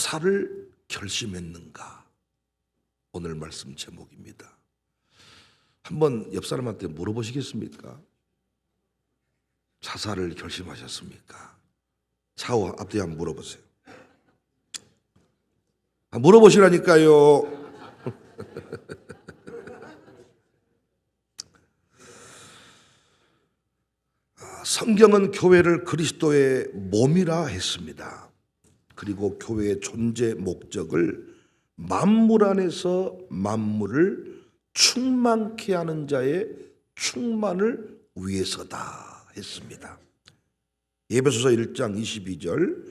자살을 결심했는가? 오늘 말씀 제목입니다. 한번 옆 사람한테 물어보시겠습니까? 자살을 결심하셨습니까? 좌우 앞뒤 한번 물어보세요. 물어보시라니까요. 성경은 교회를 그리스도의 몸이라 했습니다. 그리고 교회의 존재 목적을 만물 안에서 만물을 충만케 하는 자의 충만을 위해서다 했습니다. 에베소서 1장 22절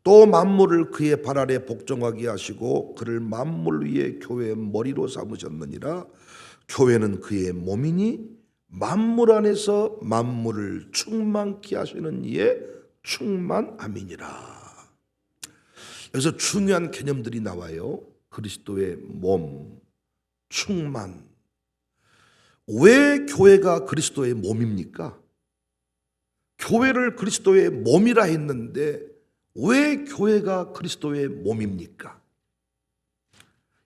또 만물을 그의 발 아래 복종하게 하시고 그를 만물 위에 교회의 머리로 삼으셨느니라. 교회는 그의 몸이니 만물 안에서 만물을 충만케 하시는 이의 충만함이니라. 여기서 중요한 개념들이 나와요. 그리스도의 몸, 충만. 왜 교회가 그리스도의 몸입니까? 교회를 그리스도의 몸이라 했는데 왜 교회가 그리스도의 몸입니까?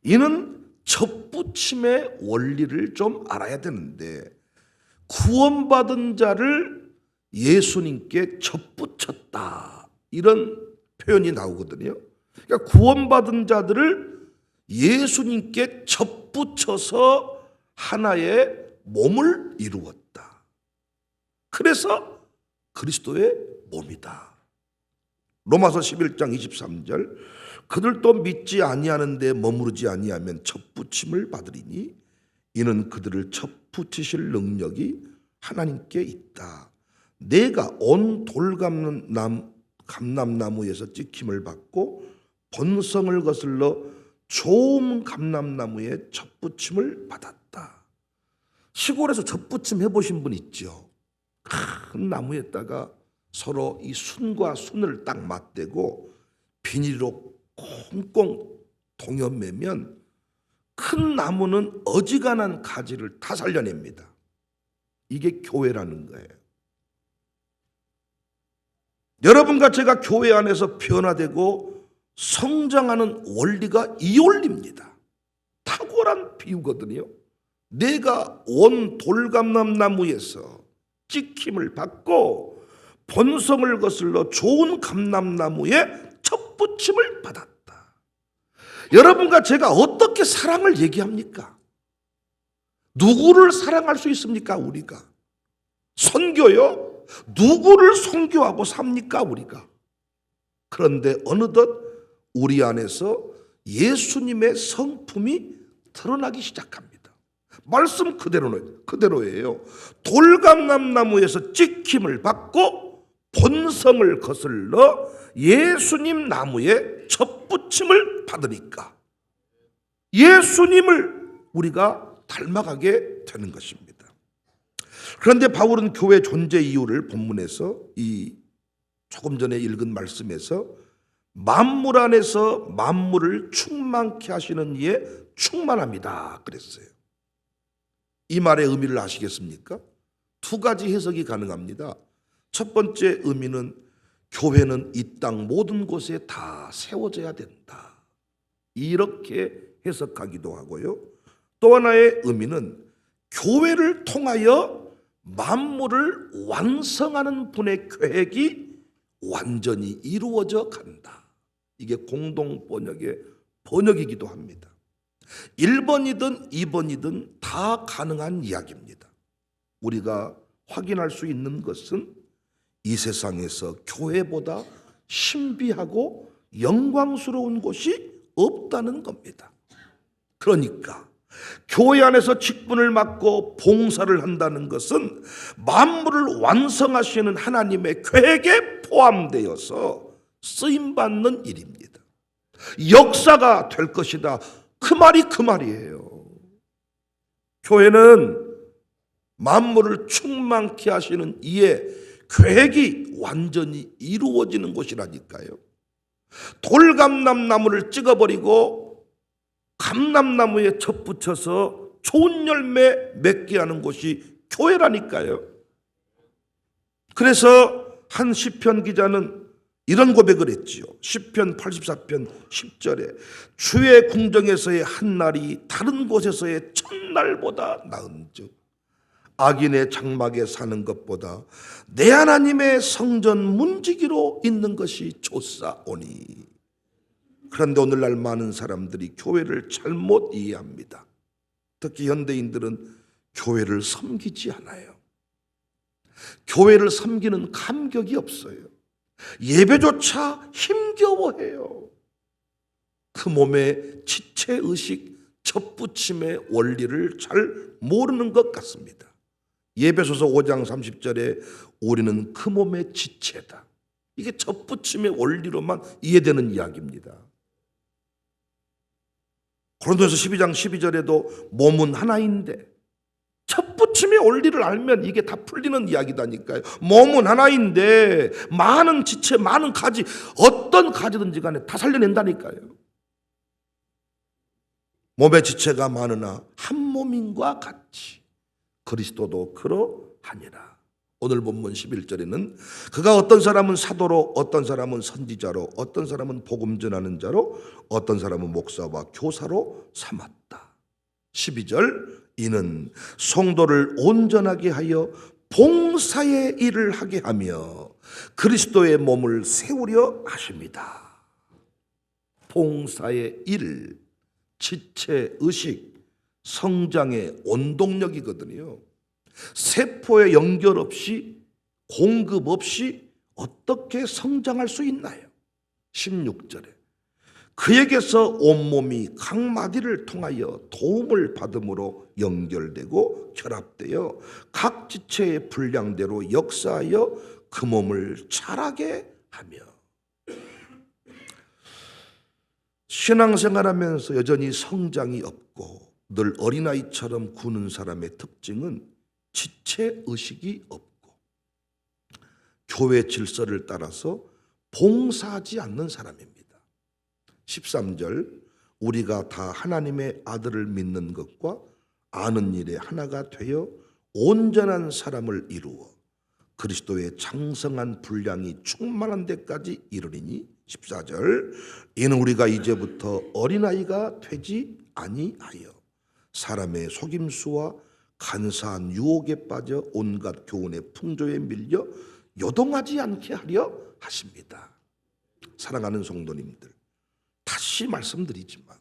이는 접붙임의 원리를 좀 알아야 되는데 구원받은 자를 예수님께 접붙였다 이런 표현이 나오거든요. 그러니까 구원받은 자들을 예수님께 접붙여서 하나의 몸을 이루었다. 그래서 그리스도의 몸이다. 로마서 11장 23절 그들도 믿지 아니하는데 머무르지 아니하면 접붙임을 받으리니 이는 그들을 접붙이실 능력이 하나님께 있다. 내가 온 감람나무에서 찍힘을 받고 본성을 거슬러 좋은 감람나무에 접붙임을 받았다. 시골에서 접붙임 해보신 분 있죠? 큰 나무에다가 서로 이 순과 순을 딱 맞대고 비닐로 꽁꽁 동여매면 큰 나무는 어지간한 가지를 다 살려냅니다. 이게 교회라는 거예요. 여러분과 제가 교회 안에서 변화되고 성장하는 원리가 이 원리입니다. 탁월한 비유거든요. 내가 온 돌감람나무에서 찍힘을 받고 본성을 거슬러 좋은 감람나무에 접붙임을 받았다. 여러분과 제가 어떻게 사랑을 얘기합니까? 누구를 사랑할 수 있습니까? 우리가 선교요? 누구를 선교하고 삽니까? 우리가. 그런데 어느덧 우리 안에서 예수님의 성품이 드러나기 시작합니다. 말씀 그대로예요. 돌감람나무에서 찍힘을 받고 본성을 거슬러 예수님 나무에 접붙임을 받으니까 예수님을 우리가 닮아가게 되는 것입니다. 그런데 바울은 교회 존재 이유를 본문에서 이 조금 전에 읽은 말씀에서 만물 안에서 만물을 충만케 하시는 이의 충만함이다 그랬어요. 이 말의 의미를 아시겠습니까? 두 가지 해석이 가능합니다. 첫 번째 의미는 교회는 이 땅 모든 곳에 다 세워져야 된다. 이렇게 해석하기도 하고요. 또 하나의 의미는 교회를 통하여 만물을 완성하는 분의 계획이 완전히 이루어져 간다. 이게 공동 번역이기도 합니다. 1번이든 2번이든 다 가능한 이야기입니다. 우리가 확인할 수 있는 것은 이 세상에서 교회보다 신비하고 영광스러운 곳이 없다는 겁니다. 그러니까 교회 안에서 직분을 맡고 봉사를 한다는 것은 만물을 완성하시는 하나님의 계획에 포함되어서 쓰임받는 일입니다. 역사가 될 것이다. 그 말이 그 말이에요. 교회는 만물을 충만케 하시는 이의 계획이 완전히 이루어지는 곳이라니까요. 돌감람나무를 찍어버리고 감람나무에 접붙여서 좋은 열매 맺게 하는 곳이 교회라니까요. 그래서 한 시편 기자는 이런 고백을 했지요. 시편 84편 10절에 주의 궁정에서의 한 날이 다른 곳에서의 첫날보다 나은즉 악인의 장막에 사는 것보다 내 하나님의 성전 문지기로 있는 것이 좋사오니. 그런데 오늘날 많은 사람들이 교회를 잘못 이해합니다. 특히 현대인들은 교회를 섬기지 않아요. 교회를 섬기는 감격이 없어요. 예배조차 힘겨워해요. 그 몸의 지체의식, 접붙임의 원리를 잘 모르는 것 같습니다. 예배소서 5장 30절에 우리는 그 몸의 지체다. 이게 접붙임의 원리로만 이해되는 이야기입니다. 고린도서 12장 12절에도 몸은 하나인데, 접붙임의 원리를 알면 이게 다 풀리는 이야기다니까요. 몸은 하나인데 많은 지체, 많은 가지, 어떤 가지든지 간에 다 살려낸다니까요. 몸의 지체가 많으나 한 몸인과 같이 그리스도도 그러하니라. 오늘 본문 11절에는 그가 어떤 사람은 사도로, 어떤 사람은 선지자로, 어떤 사람은 복음 전하는 자로, 어떤 사람은 목사와 교사로 삼았다. 12절, 이는 성도를 온전하게 하여 봉사의 일을 하게 하며 그리스도의 몸을 세우려 하십니다. 봉사의 일, 지체, 의식, 성장의 원동력이거든요. 세포의 연결 없이, 공급 없이 어떻게 성장할 수 있나요? 16절에 그에게서 온몸이 각 마디를 통하여 도움을 받음으로 연결되고 결합되어 각 지체의 분량대로 역사하여 그 몸을 자라게 하며. 신앙생활하면서 여전히 성장이 없고 늘 어린아이처럼 구는 사람의 특징은 지체의식이 없고 교회 질서를 따라서 봉사하지 않는 사람입니다. 13절, 우리가 다 하나님의 아들을 믿는 것과 아는 일에 하나가 되어 온전한 사람을 이루어 그리스도의 장성한 분량이 충만한 데까지 이르리니. 14절, 이는 우리가 이제부터 어린아이가 되지 아니하여 사람의 속임수와 간사한 유혹에 빠져 온갖 교훈의 풍조에 밀려 요동하지 않게 하려 하십니다. 사랑하는 성도님들, 다시 말씀드리지만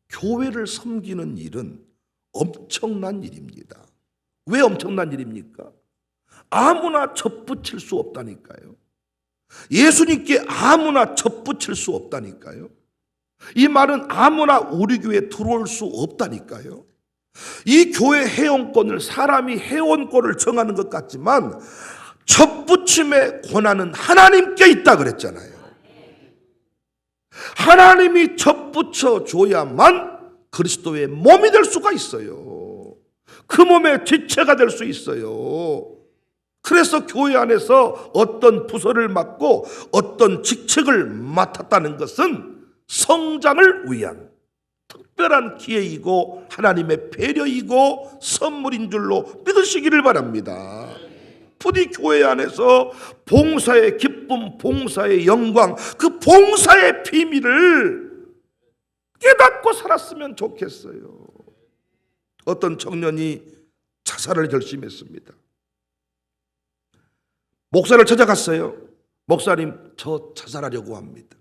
교회를 섬기는 일은 엄청난 일입니다. 왜 엄청난 일입니까? 아무나 접붙일 수 없다니까요. 예수님께 아무나 접붙일 수 없다니까요. 이 말은 아무나 우리 교회에 들어올 수 없다니까요. 이 교회 회원권을 사람이 회원권을 정하는 것 같지만 접붙임의 권한은 하나님께 있다 그랬잖아요. 하나님이 접붙여 줘야만 그리스도의 몸이 될 수가 있어요. 그 몸의 지체가 될 수 있어요. 그래서 교회 안에서 어떤 부서를 맡고 어떤 직책을 맡았다는 것은 성장을 위한 특별한 기회이고 하나님의 배려이고 선물인 줄로 믿으시기를 바랍니다. 부디 교회 안에서 봉사의 기쁨, 봉사의 영광, 그 봉사의 비밀을 깨닫고 살았으면 좋겠어요. 어떤 청년이 자살을 결심했습니다. 목사를 찾아갔어요. 목사님, 저 자살하려고 합니다.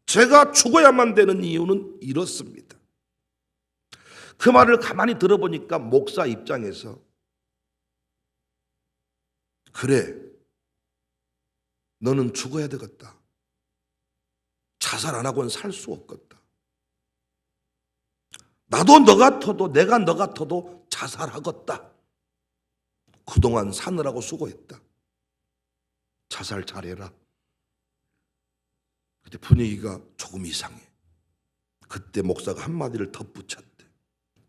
제가 죽어야만 되는 이유는 이렇습니다. 그 말을 가만히 들어보니까 목사 입장에서 그래, 너는 죽어야 되겠다. 자살 안 하고는 살 수 없겠다. 나도 너 같아도, 내가 너 같아도 자살하겠다. 그동안 사느라고 수고했다. 자살 잘해라. 그때 분위기가 조금 이상해. 그때 목사가 한마디를 덧붙였대.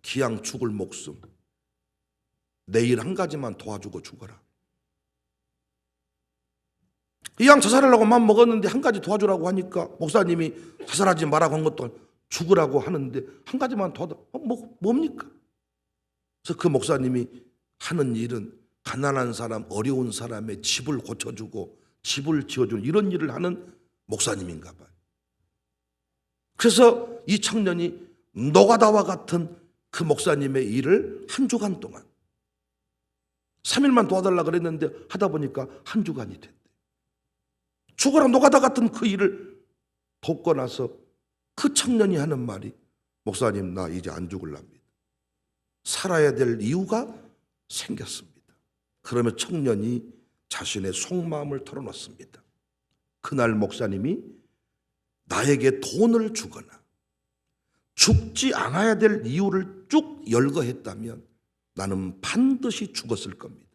기양 죽을 목숨, 내일 한 가지만 도와주고 죽어라. 이왕 자살하려고 마음 먹었는데 한 가지 도와주라고 하니까 목사님이 자살하지 말라고 한 것도 죽으라고 하는데 한 가지만 도와줘. 뭡니까? 그래서 그 목사님이 하는 일은 가난한 사람, 어려운 사람의 집을 고쳐주고 집을 지어주는 이런 일을 하는 목사님인가 봐요. 그래서 이 청년이 노가다와 같은 그 목사님의 일을 한 주간 동안 3일만 도와달라 그랬는데 하다 보니까 한 주간이 됐대. 죽어라 노가다 같은 그 일을 돕고 나서 그 청년이 하는 말이, 목사님 나 이제 안 죽을랍니다. 살아야 될 이유가 생겼습니다. 그러면 청년이 자신의 속마음을 털어놓습니다. 그날 목사님이 나에게 돈을 주거나 죽지 않아야 될 이유를 쭉 열거했다면 나는 반드시 죽었을 겁니다.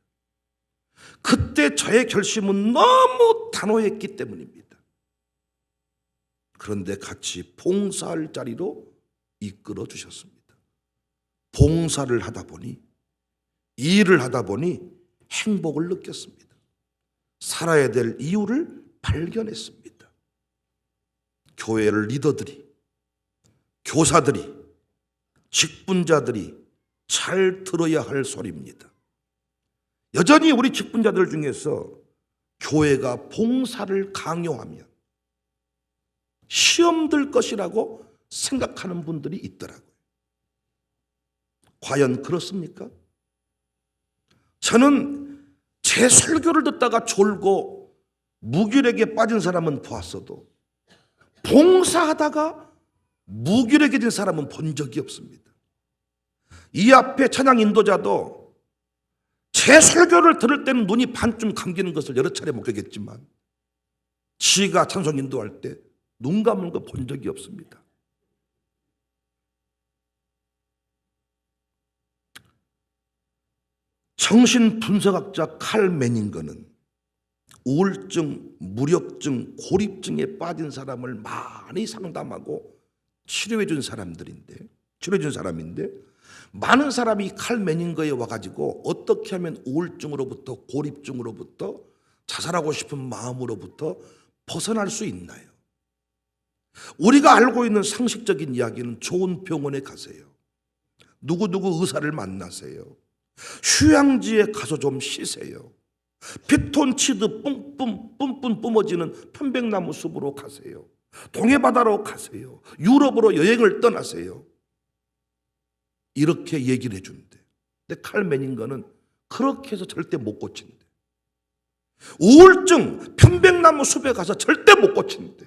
그때 저의 결심은 너무 단호했기 때문입니다. 그런데 같이 봉사할 자리로 이끌어 주셨습니다. 봉사를 하다 보니, 일을 하다 보니 행복을 느꼈습니다. 살아야 될 이유를 발견했습니다. 교회를 리더들이, 교사들이, 직분자들이 잘 들어야 할 소리입니다. 여전히 우리 직분자들 중에서 교회가 봉사를 강요하면 시험 들 것이라고 생각하는 분들이 있더라고요. 과연 그렇습니까? 저는 제 설교를 듣다가 졸고 무기력에 빠진 사람은 보았어도 봉사하다가 무기력해진 사람은 본 적이 없습니다. 이 앞에 찬양 인도자도 제 설교를 들을 때는 눈이 반쯤 감기는 것을 여러 차례 목격했지만 지가 찬송 인도할 때 눈 감은 거 본 적이 없습니다. 정신분석학자 칼 매닝거는 우울증, 무력증, 고립증에 빠진 사람을 많이 상담하고 치료해 준 사람인데 많은 사람이 칼 매닝거에 와가지고 어떻게 하면 우울증으로부터, 고립증으로부터, 자살하고 싶은 마음으로부터 벗어날 수 있나요? 우리가 알고 있는 상식적인 이야기는 좋은 병원에 가세요. 누구누구 의사를 만나세요. 휴양지에 가서 좀 쉬세요. 피톤치드 뿜뿜 뿜어지는 편백나무 숲으로 가세요. 동해바다로 가세요. 유럽으로 여행을 떠나세요. 이렇게 얘기를 해준대. 근데 칼 매닝거는 그렇게 해서 절대 못 고친대. 우울증 편백나무 숲에 가서 절대 못 고친대.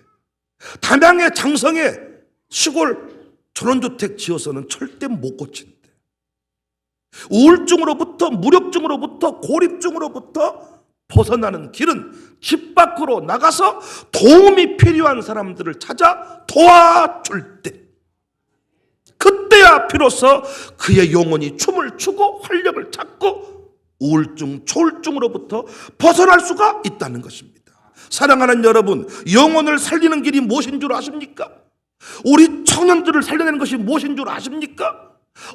담양의 장성에 시골 전원주택 지어서는 절대 못 고친대. 우울증으로부터, 무력증으로부터, 고립증으로부터 벗어나는 길은 집 밖으로 나가서 도움이 필요한 사람들을 찾아 도와줄 때, 그때야 비로소 그의 영혼이 춤을 추고 활력을 찾고 우울증, 조울증으로부터 벗어날 수가 있다는 것입니다. 사랑하는 여러분, 영혼을 살리는 길이 무엇인 줄 아십니까? 우리 청년들을 살려내는 것이 무엇인 줄 아십니까?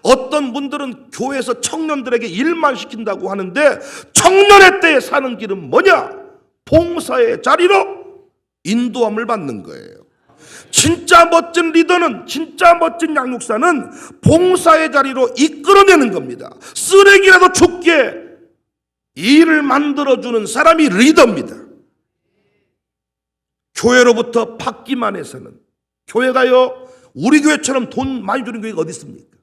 어떤 분들은 교회에서 청년들에게 일만 시킨다고 하는데 청년의 때에 사는 길은 뭐냐? 봉사의 자리로 인도함을 받는 거예요. 진짜 멋진 리더는, 진짜 멋진 양육사는 봉사의 자리로 이끌어내는 겁니다. 쓰레기라도 죽게 일을 만들어주는 사람이 리더입니다. 교회로부터 받기만 해서는, 교회가요, 우리 교회처럼 돈 많이 주는 교회가 어디 있습니까?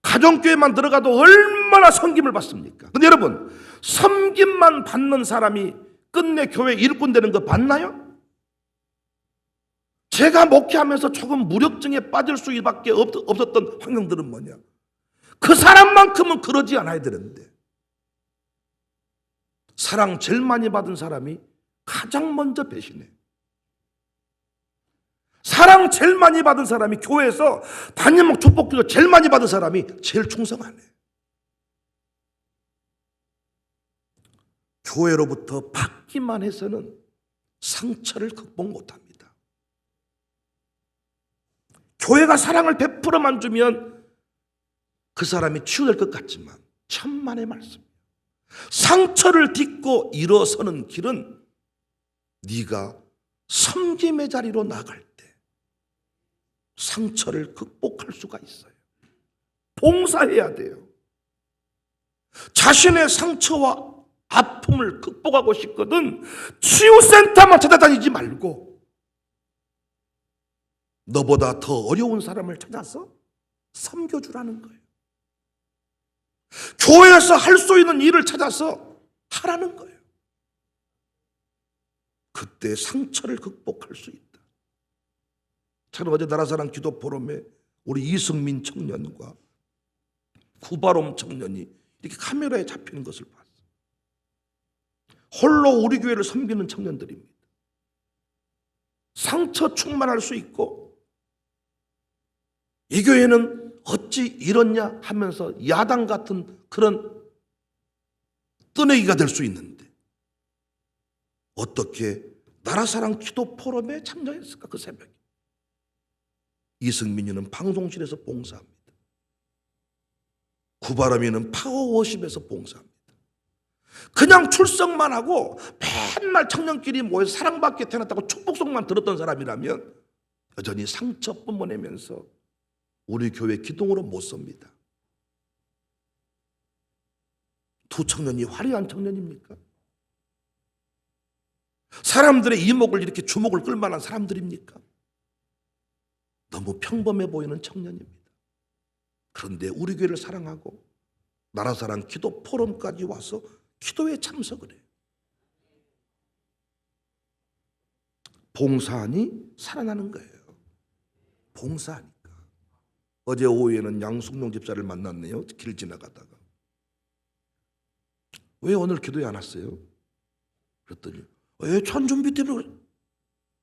가정교회만 들어가도 얼마나 섬김을 받습니까? 근데 여러분, 섬김만 받는 사람이 끝내 교회 일꾼 되는 거 봤나요? 제가 목회하면서 조금 무력증에 빠질 수밖에 없었던 환경들은 뭐냐? 그 사람만큼은 그러지 않아야 되는데, 사랑 제일 많이 받은 사람이 가장 먼저 배신해. 사랑 제일 많이 받은 사람이, 교회에서 단임목 축복기도 제일 많이 받은 사람이 제일 충성하네. 교회로부터 받기만 해서는 상처를 극복 못합니다. 교회가 사랑을 베풀어만 주면 그 사람이 치유될 것 같지만 천만의 말씀, 상처를 딛고 일어서는 길은 네가 섬김의 자리로 나갈 때 상처를 극복할 수가 있어요. 봉사해야 돼요. 자신의 상처와 아픔을 극복하고 싶거든 치유센터만 찾아다니지 말고 너보다 더 어려운 사람을 찾아서 섬겨주라는 거예요. 교회에서 할 수 있는 일을 찾아서 하라는 거예요. 그때 상처를 극복할 수 있다. 저는 어제 나라사랑 기도 포럼에 우리 이승민 청년과 구바롬 청년이 이렇게 카메라에 잡히는 것을 봤어요. 홀로 우리 교회를 섬기는 청년들입니다. 상처 충만할 수 있고 이 교회는 어찌 이렇냐 하면서 야당 같은 그런 뜨내기가 될 수 있는데 어떻게 나라사랑 기도 포럼에 참여했을까? 그 새벽에 이승민이는 방송실에서 봉사합니다. 구바람이는 파워워십에서 봉사합니다. 그냥 출석만 하고 맨날 청년끼리 모여서 사랑받게 태어났다고 축복송만 들었던 사람이라면 여전히 상처 뿜어내면서 우리 교회 기둥으로 못 섭니다. 두 청년이 화려한 청년입니까? 사람들의 이목을 이렇게 주목을 끌만한 사람들입니까? 너무 평범해 보이는 청년입니다. 그런데 우리 교회를 사랑하고 나라사랑 기도 포럼까지 와서 기도에 참석을 해요. 봉사하니 살아나는 거예요. 봉사하니까. 어제 오후에는 양숙룡 집사를 만났네요. 길 지나가다가. 왜 오늘 기도에 안 왔어요? 그랬더니 예찬 준비 때문에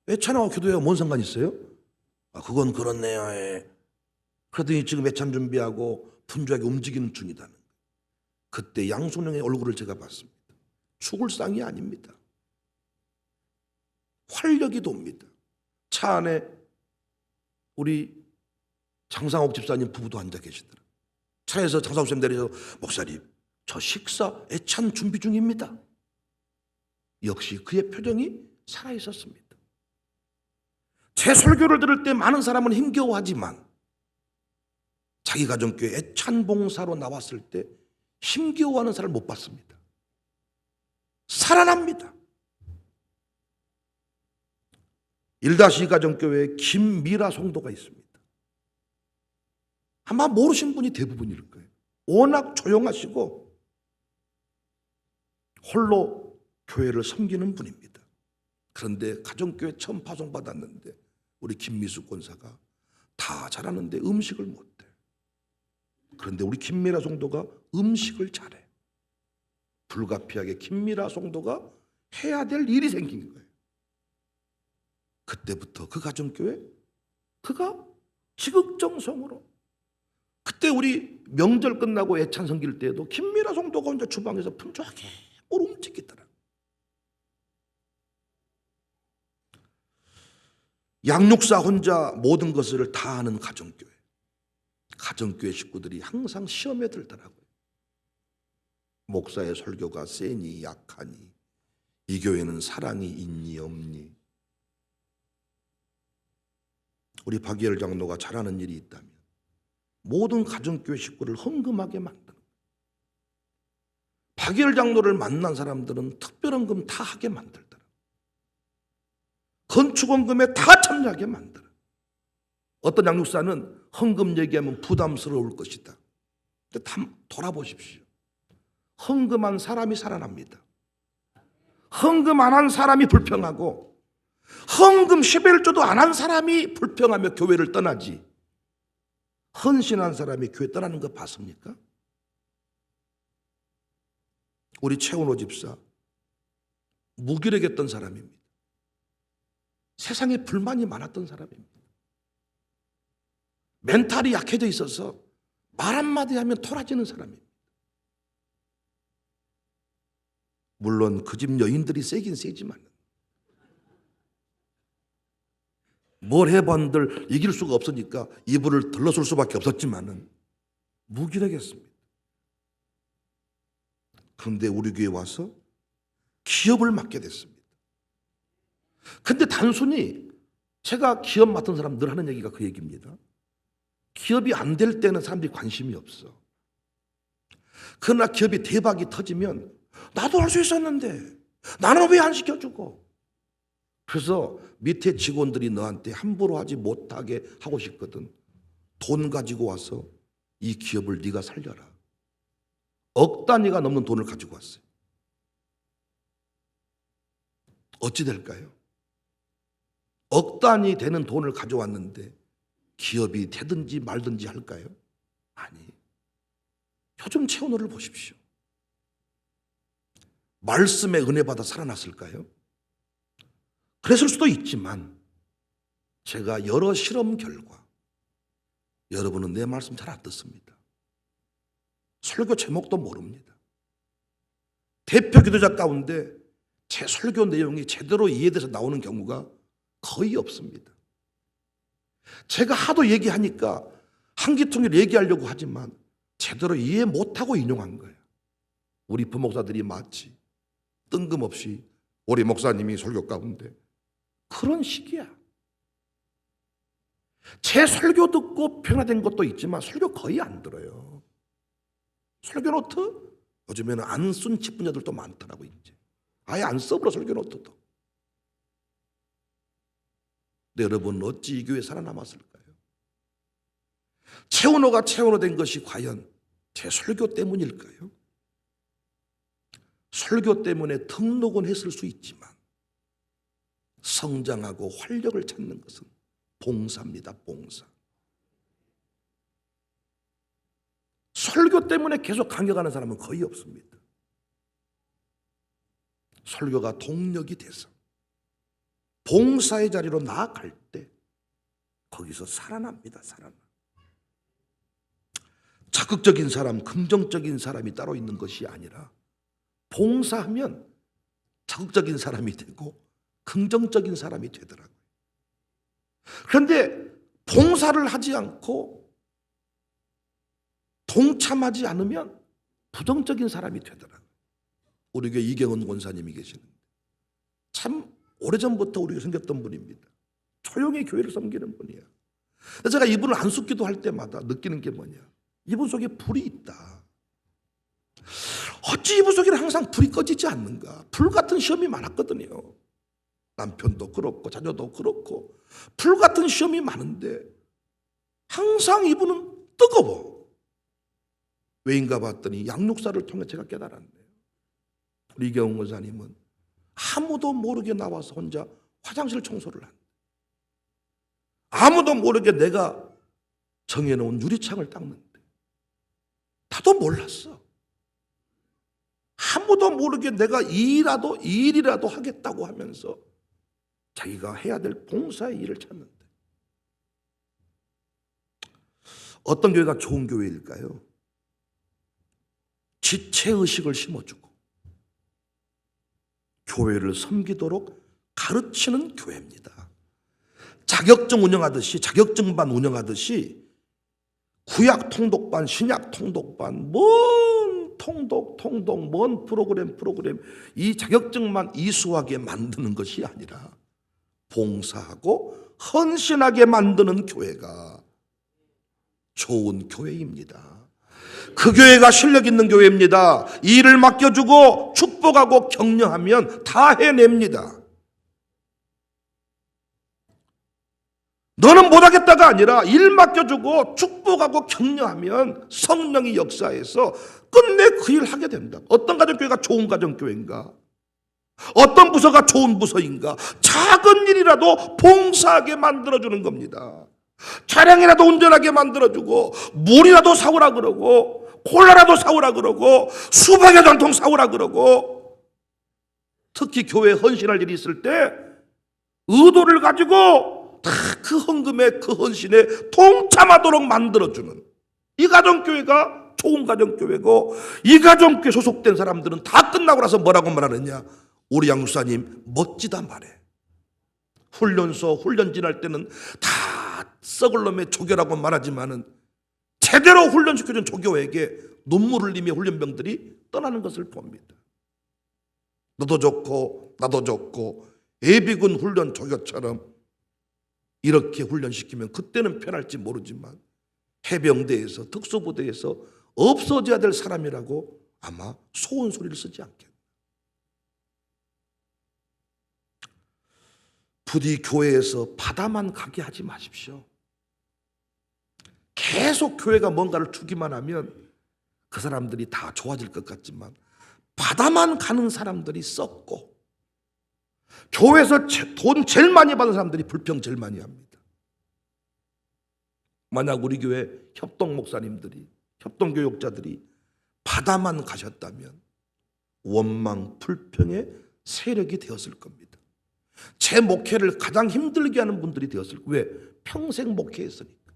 예찬하고 기도에 뭔 상관 있어요? 아, 그건 그렇네요. 예. 그랬더니 지금 예찬 준비하고 분주하게 움직이는 중이다는 거예요. 그때 양숙룡의 얼굴을 제가 봤습니다. 죽을 상이 아닙니다. 활력이 돕니다. 차 안에 우리 장상옥 집사님 부부도 앉아 계시더라고요. 차에서 장상옥 집사님 내려서 목사님 저 식사 애찬 준비 중입니다. 역시 그의 표정이 살아있었습니다. 제 설교를 들을 때 많은 사람은 힘겨워하지만 자기 가정교회 애찬봉사로 나왔을 때 힘겨워하는 사람을 못 봤습니다. 살아납니다. 1-2 가정교회에 김미라 성도가 있습니다. 아마 모르신 분이 대부분일 거예요. 워낙 조용하시고 홀로 교회를 섬기는 분입니다. 그런데 가정교회 처음 파송받았는데 우리 김미숙 권사가 다 잘하는데 음식을 못해. 그런데 우리 김미라 성도가 음식을 잘해. 불가피하게 김미라 성도가 해야 될 일이 생긴 거예요. 그때부터 그 가정교회 그가 지극정성으로 그때 우리 명절 끝나고 애찬 섬길 때에도 김미라 성도가 혼자 주방에서 분주하게 뭘 움직이더라. 양육사 혼자 모든 것을 다 하는 가정교회. 가정교회 식구들이 항상 시험에 들더라고요. 목사의 설교가 세니 약하니 이 교회는 사랑이 있니 없니. 우리 박예열 장로가 잘하는 일이 있다면 모든 가정교회 식구를 헌금하게 만드는 거예요. 박예열 장로를 만난 사람들은 특별헌금 다 하게 만들더라. 건축헌금에 다 참여하게 만들어. 어떤 양육사는 헌금 얘기하면 부담스러울 것이다. 근데 다 돌아보십시오. 헌금한 사람이 살아납니다. 헌금 안 한 사람이 불평하고 헌금 11조도 안 한 사람이 불평하며 교회를 떠나지. 헌신한 사람이 교회 떠나는 거 봤습니까? 우리 최은호 집사 무기력했던 사람입니다. 세상에 불만이 많았던 사람입니다. 멘탈이 약해져 있어서 말 한마디 하면 토라지는 사람입니다. 물론 그 집 여인들이 세긴 세지만 뭘 해본들 이길 수가 없으니까 이불을 들러쓸 수밖에 없었지만은 무기력했습니다. 그런데 우리 교회에 와서 기업을 맡게 됐습니다. 근데 단순히 제가 기업 맡은 사람 늘 하는 얘기가 그 얘기입니다. 기업이 안 될 때는 사람들이 관심이 없어. 그러나 기업이 대박이 터지면 나도 할 수 있었는데 나는 왜 안 시켜주고. 그래서 밑에 직원들이 너한테 함부로 하지 못하게 하고 싶거든. 돈 가지고 와서 이 기업을 네가 살려라. 억 단위가 넘는 돈을 가지고 왔어요. 어찌 될까요? 억 단위 되는 돈을 가져왔는데 기업이 되든지 말든지 할까요? 아니. 요즘 최은호를 보십시오. 말씀에 은혜 받아 살아났을까요? 그랬을 수도 있지만 제가 여러 실험 결과, 여러분은 내 말씀 잘 안 듣습니다. 설교 제목도 모릅니다. 대표 기도자 가운데 제 설교 내용이 제대로 이해돼서 나오는 경우가 거의 없습니다. 제가 하도 얘기하니까 한기통일 얘기하려고 하지만 제대로 이해 못하고 인용한 거예요. 우리 부목사들이 마치 뜬금없이 우리 목사님이 설교 가운데 그런 식이야. 제 설교 듣고 변화된 것도 있지만 설교 거의 안 들어요. 설교 노트? 요즘에는 안 쓴 직분자들도 많더라고. 이제 아예 안 써버려, 설교 노트도. 근데 여러분, 어찌 이 교회 살아남았을까요? 최은호가 최은호 된 것이 과연 제 설교 때문일까요? 설교 때문에 등록은 했을 수 있지만 성장하고 활력을 찾는 것은 봉사입니다. 봉사. 설교 때문에 계속 강력하는 사람은 거의 없습니다. 설교가 동력이 돼서 봉사의 자리로 나아갈 때 거기서 살아납니다. 살아나. 적극적인 사람, 긍정적인 사람이 따로 있는 것이 아니라 봉사하면 적극적인 사람이 되고 긍정적인 사람이 되더라고요. 그런데 봉사를 하지 않고 동참하지 않으면 부정적인 사람이 되더라고요. 우리 교회 이경은 권사님이 계시는데 참 오래전부터 우리가 생겼던 분입니다. 조용히 교회를 섬기는 분이야. 제가 이분을 안숙기도 할 때마다 느끼는 게 뭐냐, 이분 속에 불이 있다. 어찌 이분 속에는 항상 불이 꺼지지 않는가. 불같은 시험이 많았거든요. 남편도 그렇고 자녀도 그렇고 불같은 시험이 많은데 항상 이분은 뜨거워. 왜인가 봤더니 양육사를 통해 제가 깨달았네요. 우리 이경훈 권사님은 아무도 모르게 나와서 혼자 화장실 청소를 한다. 아무도 모르게 내가 정해놓은 유리창을 닦는데 나도 몰랐어. 아무도 모르게 내가 일이라도 하겠다고 하면서 자기가 해야 될 봉사의 일을 찾는데 어떤 교회가 좋은 교회일까요? 지체의식을 심어주고 교회를 섬기도록 가르치는 교회입니다. 자격증 운영하듯이, 자격증반 운영하듯이 구약 통독반, 신약 통독반, 뭔 통독, 뭔 프로그램 이 자격증만 이수하게 만드는 것이 아니라 봉사하고 헌신하게 만드는 교회가 좋은 교회입니다. 그 교회가 실력 있는 교회입니다. 일을 맡겨주고 축복하고 격려하면 다 해냅니다. 너는 못하겠다가 아니라 일 맡겨주고 축복하고 격려하면 성령이 역사해서 끝내 그 일을 하게 된다. 어떤 가정교회가 좋은 가정교회인가? 어떤 부서가 좋은 부서인가? 작은 일이라도 봉사하게 만들어주는 겁니다. 차량이라도 운전하게 만들어주고 물이라도 사오라 그러고 콜라라도 사오라 그러고 수박의 전통 사오라 그러고 특히 교회에 헌신할 일이 있을 때 의도를 가지고 다 그 헌금에 그 헌신에 동참하도록 만들어주는 이 가정교회가 좋은 가정교회고 이 가정교회 소속된 사람들은 다 끝나고 나서 뭐라고 말하느냐, 우리 양육사님 멋지다 말해. 훈련소 훈련 지날 때는 다 썩을 놈의 조교라고 말하지만은 제대로 훈련시켜준 조교에게 눈물 흘리며 훈련병들이 떠나는 것을 봅니다. 너도 좋고 나도 좋고 예비군 훈련 조교처럼 이렇게 훈련시키면 그때는 편할지 모르지만 해병대에서 특수부대에서 없어져야 될 사람이라고 아마 소원 소리를 쓰지 않겠나. 부디 교회에서 바다만 가게 하지 마십시오. 계속 교회가 뭔가를 주기만 하면 그 사람들이 다 좋아질 것 같지만 바다만 가는 사람들이 썩고 교회에서 돈 제일 많이 받는 사람들이 불평 제일 많이 합니다. 만약 우리 교회 협동 목사님들이, 협동 교육자들이 바다만 가셨다면 원망 불평의 세력이 되었을 겁니다. 제 목회를 가장 힘들게 하는 분들이 되었을 거예요. 왜? 평생 목회했으니까.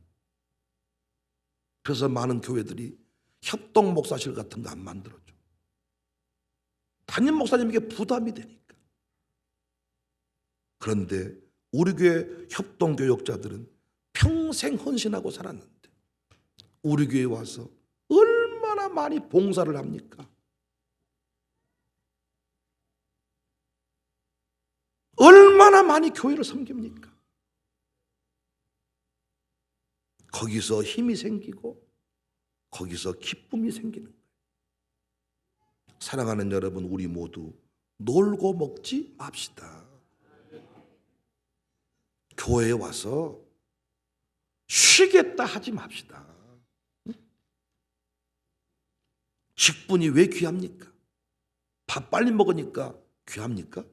그래서 많은 교회들이 협동 목사실 같은 거 안 만들어줘. 담임 목사님에게 부담이 되니까. 그런데 우리 교회 협동 교육자들은 평생 헌신하고 살았는데 우리 교회에 와서 얼마나 많이 봉사를 합니까? 얼마나 많이 교회를 섬깁니까? 거기서 힘이 생기고 거기서 기쁨이 생기는 거예요. 사랑하는 여러분, 우리 모두 놀고 먹지 맙시다. 교회에 와서 쉬겠다 하지 맙시다. 직분이 왜 귀합니까? 밥 빨리 먹으니까 귀합니까?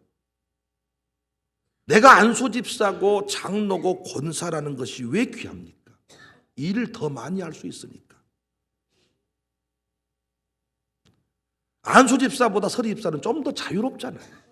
내가 안수집사고 장로고 권사라는 것이 왜 귀합니까? 일을 더 많이 할 수 있으니까. 안수집사보다 서리집사는 좀 더 자유롭잖아요.